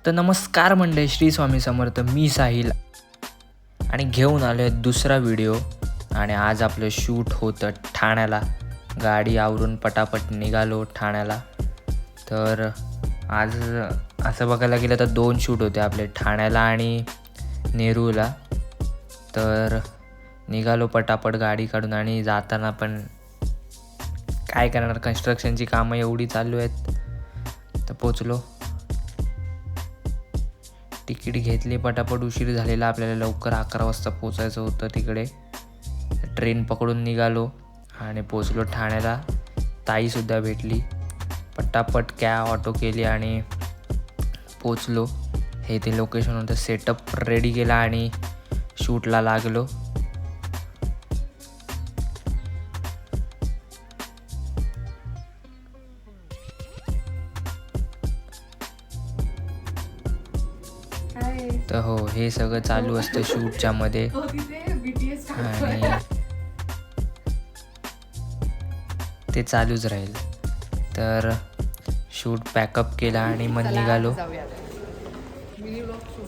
तर नमस्कार मंडळी, श्री स्वामी समर्थ. मी साहिल आणि घेऊन आलो आहे दुसरा व्हिडिओ. आणि आज आपलं शूट होतं ठाण्याला. गाडी आवरून पटापट निघालो ठाण्याला. तर आज असं बघायला गेलं तर 2 शूट होते आपले, ठाण्याला आणि नेरूळला. तर निघालो पटापट गाडी काढून. आणि जाताना पण काय करणार, कन्स्ट्रक्शनची कामं एवढी चालू आहेत. तर पोचलो, तिकीट घेतली पटापट. उशीर झालेला आपल्याला, लवकर 11 वाजता पोचायचं होतं तिकडे. ट्रेन पकडून निघालो आणि पोचलो ठाण्याला. ताईसुद्धा भेटली. पटापट ऑटो केली आणि पोचलो. हे ते लोकेशन होतं. सेटअप रेडी केला आणि शूटला लागलो. तर हो, हे सगळं चालू असतं शूटच्या मध्ये. आणि ते चालूच राहील. तर शूट पॅकअप केला आणि मग निघालो.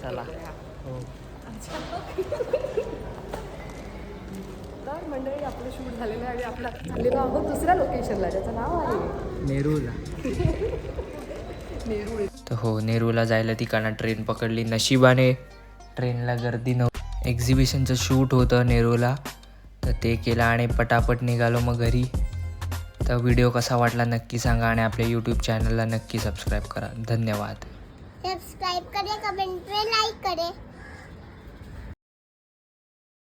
चला. मंडळी, आपलं शूट झालेलं आहे आणि आपला चाललेलो आहोत दुसऱ्या लोकेशनला, ज्याचं नाव आहे नेरूळला. नेरूळ. तर हो, नेरूळला जायला तिकडनं ट्रेन पकडली. नशिबाने ट्रेनला गर्दी नव्हती. एक्झिबिशनचं शूट होतं नेरूळला, तर ते केलं आणि पटापट निघालो मग घरी. तर व्हिडिओ कसा वाटला नक्की सांगा आणि आपल्या यूट्यूब चॅनलला नक्की सबस्क्राईब करा. धन्यवाद. सब्सक्राइब करें, कमेंट में लाइक करें.